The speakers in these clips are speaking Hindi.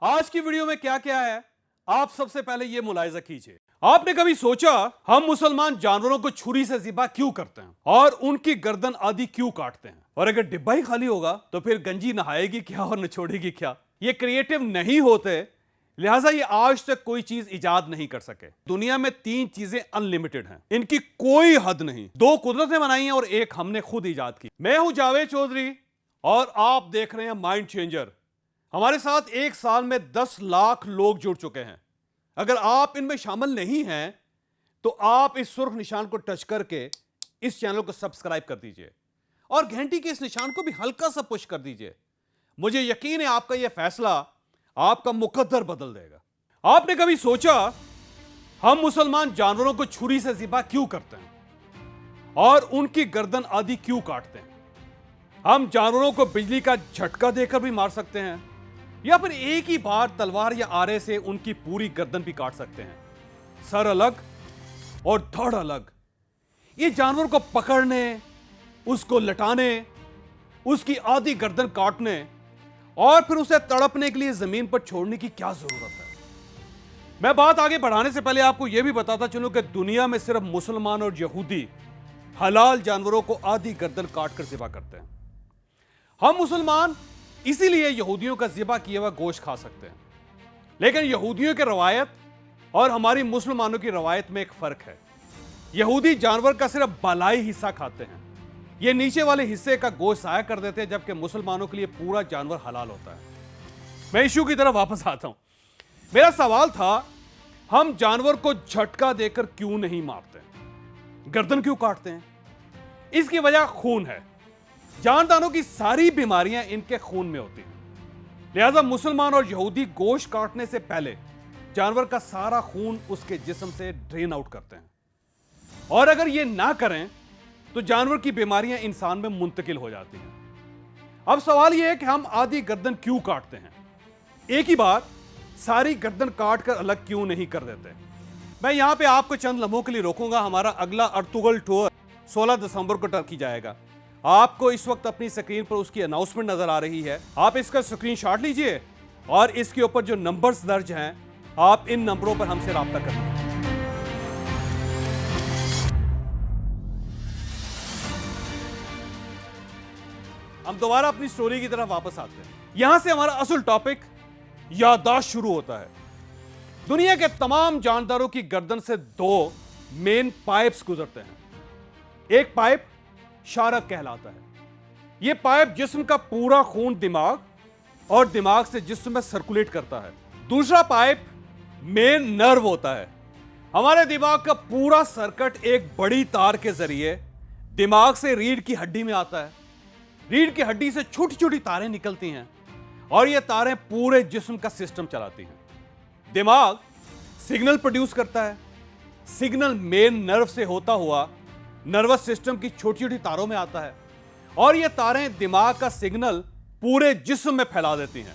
आज की वीडियो में क्या क्या है, आप सबसे पहले यह मुलाहिजा कीजिए। आपने कभी सोचा हम मुसलमान जानवरों को छुरी से ज़िबा क्यों करते हैं और उनकी गर्दन आदि क्यों काटते हैं? और अगर डिब्बा ही खाली होगा तो फिर गंजी नहाएगी क्या और निचोड़ेगी क्या? ये क्रिएटिव नहीं होते, लिहाजा ये आज तक कोई चीज इजाद नहीं कर सके। दुनिया में 3 चीजें अनलिमिटेड हैं, इनकी कोई हद नहीं। 2 कुदरत ने बनाई हैं और एक हमने खुद इजाद की। मैं हूं जावेद चौधरी और आप देख रहे हैं माइंड चेंजर। हमारे साथ एक साल में 10 लाख लोग जुड़ चुके हैं। अगर आप इनमें शामिल नहीं हैं तो आप इस सुर्ख निशान को टच करके इस चैनल को सब्सक्राइब कर दीजिए और घंटी के इस निशान को भी हल्का सा पुश कर दीजिए। मुझे यकीन है आपका यह फैसला आपका मुकद्दर बदल देगा। आपने कभी सोचा हम मुसलमान जानवरों को छुरी से ज़िबा क्यों करते हैं और उनकी गर्दन आदि क्यों काटते हैं? हम जानवरों को बिजली का झटका देकर भी मार सकते हैं या फिर एक ही बार तलवार या आरे से उनकी पूरी गर्दन भी काट सकते हैं। सर अलग और धड़ अलग। ये जानवर को पकड़ने, उसको लटाने, उसकी आधी गर्दन काटने और फिर उसे तड़पने के लिए जमीन पर छोड़ने की क्या जरूरत है? मैं बात आगे बढ़ाने से पहले आपको यह भी बताता चलूं कि दुनिया में सिर्फ मुसलमान और यहूदी हलाल जानवरों को आधी गर्दन काटकर ज़िबा करते हैं। हम मुसलमान इसीलिए यहूदियों का ज़िबा किया हुआ गोश्त खा सकते हैं, लेकिन यहूदियों की रवायत और हमारी मुसलमानों की रवायत में एक फर्क है। यहूदी जानवर का सिर्फ बालाई हिस्सा खाते हैं, ये नीचे वाले हिस्से का गोश्त ज़ाया कर देते हैं, जबकि मुसलमानों के लिए पूरा जानवर हलाल होता है। मैं इशू की तरफ वापस आता हूं। मेरा सवाल था हम जानवर को झटका देकर क्यों नहीं मारते, गर्दन क्यों काटते हैं? इसकी वजह खून है। जानदारों की सारी बीमारियां इनके खून में होती हैं, लिहाजा मुसलमान और यहूदी गोश्त काटने से पहले जानवर का सारा खून उसके जिस्म से ड्रेन आउट करते हैं, और अगर यह ना करें तो जानवर की बीमारियां इंसान में मुंतकिल हो जाती हैं। अब सवाल यह है कि हम आधी गर्दन क्यों काटते हैं, एक ही बार सारी गर्दन काट कर अलग क्यों नहीं कर देते? मैं यहां पे आपको चंद लम्हों के लिए रोकूंगा। हमारा अगला अर्तुगल टूर 16 दिसंबर को टर्की जाएगा। आपको इस वक्त अपनी स्क्रीन पर उसकी अनाउंसमेंट नजर आ रही है, आप इसका स्क्रीनशॉट लीजिए और इसके ऊपर जो नंबर्स दर्ज हैं आप इन नंबरों पर हमसे राब्ता करें। हम दोबारा अपनी स्टोरी की तरफ वापस आते हैं। यहां से हमारा असल टॉपिक याददाश्त शुरू होता है। दुनिया के तमाम जानदारों की गर्दन से 2 मेन पाइप्स गुजरते हैं। एक पाइप शारक कहलाता है। यह पाइप जिस्म का पूरा खून दिमाग और दिमाग से जिस्म में सर्कुलेट करता है। दूसरा पाइप मेन नर्व होता है। हमारे दिमाग का पूरा सर्किट एक बड़ी तार के जरिए दिमाग से रीढ़ की हड्डी में आता है। रीढ़ की हड्डी से छोटी छोटी तारें निकलती हैं और ये तारें पूरे जिस्म का सिस्टम चलाती हैं। दिमाग सिग्नल प्रोड्यूस करता है। सिग्नल मेन नर्व से होता हुआ नर्वस सिस्टम की छोटी छोटी तारों में आता है और ये तारें दिमाग का सिग्नल पूरे जिस्म में फैला देती हैं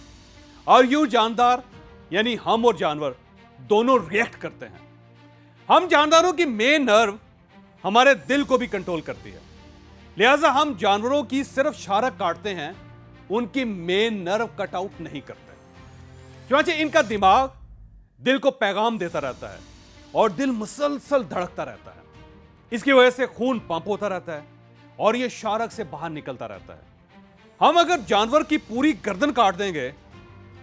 और यूं जानदार यानी हम और जानवर दोनों रिएक्ट करते हैं। हम जानदारों की मेन नर्व हमारे दिल को भी कंट्रोल करती है, लिहाजा हम जानवरों की सिर्फ शारक काटते हैं, उनकी मेन नर्व कट आउट नहीं करते, क्योंकि इनका दिमाग दिल को पैगाम देता रहता है और दिल मुसलसल धड़कता रहता है। इसकी वजह से खून पंप होता रहता है और यह शारक से बाहर निकलता रहता है। हम अगर जानवर की पूरी गर्दन काट देंगे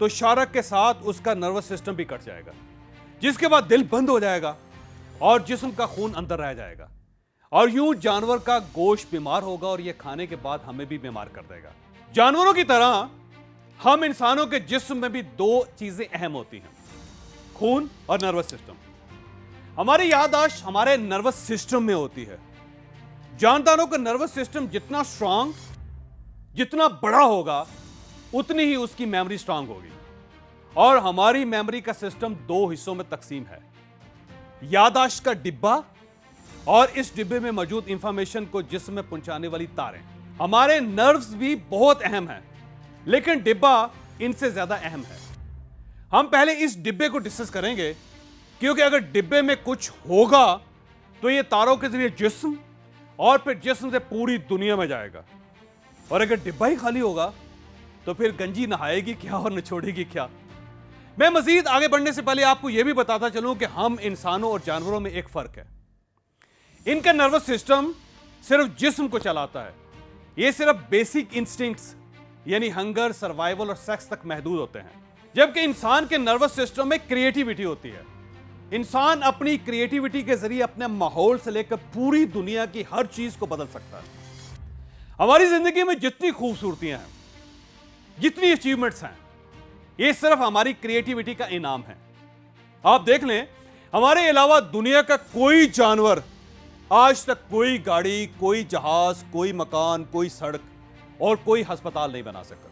तो शारक के साथ उसका नर्वस सिस्टम भी कट जाएगा, जिसके बाद दिल बंद हो जाएगा और जिस्म का खून अंदर रह जाएगा और यूं जानवर का गोश्त बीमार होगा और यह खाने के बाद हमें भी बीमार कर देगा। जानवरों की तरह हम इंसानों के जिस्म में भी 2 चीजें अहम होती हैं, खून और नर्वस सिस्टम। हमारी याददाश्त हमारे नर्वस सिस्टम में होती है। जानदारों का नर्वस सिस्टम जितना स्ट्रांग, जितना बड़ा होगा, उतनी ही उसकी मेमोरी स्ट्रांग होगी। और हमारी मेमोरी का सिस्टम 2 हिस्सों में तकसीम है, याददाश्त का डिब्बा और इस डिब्बे में मौजूद इंफॉर्मेशन को जिस्म में पहुंचाने वाली तारें। हमारे नर्व्स भी बहुत अहम है, लेकिन डिब्बा इनसे ज्यादा अहम है। हम पहले इस डिब्बे को डिस्कस करेंगे, क्योंकि अगर डिब्बे में कुछ होगा तो यह तारों के जरिए जिस्म और फिर जिस्म से पूरी दुनिया में जाएगा, और अगर डिब्बा ही खाली होगा तो फिर गंजी नहाएगी क्या और निचोड़ेगी क्या? मैं मजीद आगे बढ़ने से पहले आपको यह भी बताता चलूं कि हम इंसानों और जानवरों में एक फर्क है। इनका नर्वस सिस्टम सिर्फ जिस्म को चलाता है। ये सिर्फ बेसिक इंस्टिंक्ट्स यानी हंगर, सर्वाइवल और सेक्स तक महदूद होते हैं, जबकि इंसान के नर्वस सिस्टम में क्रिएटिविटी होती है। इंसान अपनी क्रिएटिविटी के जरिए अपने माहौल से लेकर पूरी दुनिया की हर चीज को बदल सकता है। हमारी जिंदगी में जितनी खूबसूरतियां हैं, जितनी अचीवमेंट्स हैं, ये सिर्फ हमारी क्रिएटिविटी का इनाम है। आप देख लें, हमारे अलावा दुनिया का कोई जानवर आज तक कोई गाड़ी, कोई जहाज, कोई मकान, कोई सड़क और कोई अस्पताल नहीं बना सका,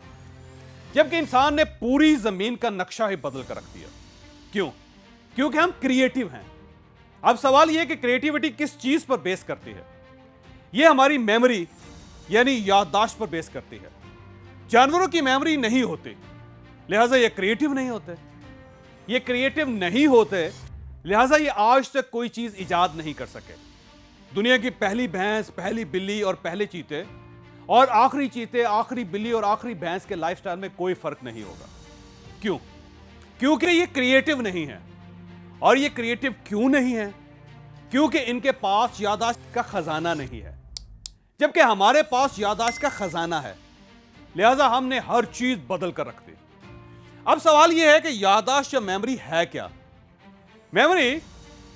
जबकि इंसान ने पूरी जमीन का नक्शा ही बदल कर रख दिया। क्यों? क्योंकि हम क्रिएटिव हैं। अब सवाल यह कि क्रिएटिविटी किस चीज पर बेस करती है? यह हमारी मेमोरी यानी याददाश्त पर बेस करती है। जानवरों की मेमोरी नहीं होती, लिहाजा ये क्रिएटिव नहीं होते। ये क्रिएटिव नहीं होते, लिहाजा ये आज तक कोई चीज इजाद नहीं कर सके। दुनिया की पहली भैंस, पहली बिल्ली और पहले चीते और आखिरी चीते, आखिरी बिल्ली और आखिरी भैंस के लाइफस्टाइल में कोई फर्क नहीं होगा। क्यों? क्योंकि ये क्रिएटिव नहीं है। और ये क्रिएटिव क्यों नहीं है? क्योंकि इनके पास याददाश्त का खजाना नहीं है, जबकि हमारे पास याददाश्त का खजाना है। लिहाजा हमने हर चीज बदल कर रख दी। अब सवाल यह है कि याददाश्त या मेमोरी है क्या? मेमोरी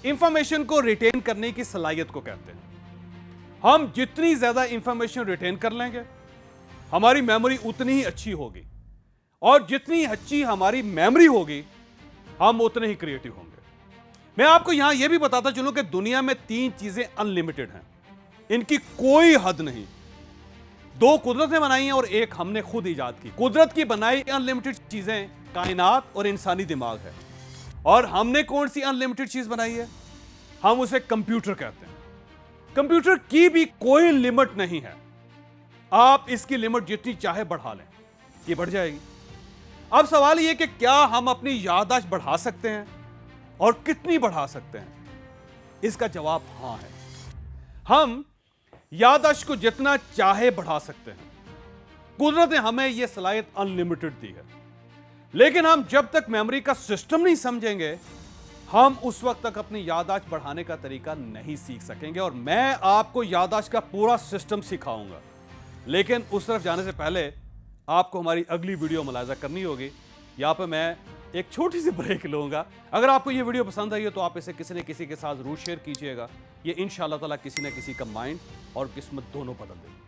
इंफॉर्मेशन को रिटेन करने की सलाहियत को कहते हैं। हम जितनी ज्यादा इंफॉर्मेशन रिटेन कर लेंगे, हमारी मेमोरी उतनी ही अच्छी होगी, और जितनी अच्छी हमारी मेमोरी होगी, हम उतने ही क्रिएटिव होंगे। मैं आपको यहां यह भी बताता चलूं कि दुनिया में 3 चीजें अनलिमिटेड हैं, इनकी कोई हद नहीं। 2 कुदरत ने बनाई हैं और 1 हमने खुद इजाद की। कुदरत की बनाई अनलिमिटेड चीजें कायनात और इंसानी दिमाग है, और हमने कौन सी अनलिमिटेड चीज बनाई है? हम उसे कंप्यूटर कहते हैं। कंप्यूटर की भी कोई लिमिट नहीं है। आप इसकी लिमिट जितनी चाहे बढ़ा लें, ये बढ़ जाएगी। अब सवाल यह कि क्या हम अपनी याददाश्त बढ़ा सकते हैं और कितनी बढ़ा सकते हैं? इसका जवाब हां है। हम याददाश्त को जितना चाहे बढ़ा सकते हैं। कुदरत ने हमें यह सलाहियत अनलिमिटेड दी है, लेकिन हम जब तक मेमोरी का सिस्टम नहीं समझेंगे, हम उस वक्त तक अपनी याददाश्त बढ़ाने का तरीका नहीं सीख सकेंगे। और मैं आपको याददाश्त का पूरा सिस्टम सिखाऊंगा, लेकिन उस तरफ जाने से पहले आपको हमारी अगली वीडियो मुलाहिजा करनी होगी। यहाँ पे मैं एक छोटी सी ब्रेक लूंगा। अगर आपको ये वीडियो पसंद आई है तो आप इसे किसी न किसी के साथ जरूर शेयर कीजिएगा। ये इंशाअल्लाह ताला किसी न किसी का माइंड और किस्मत दोनों बदल देगी।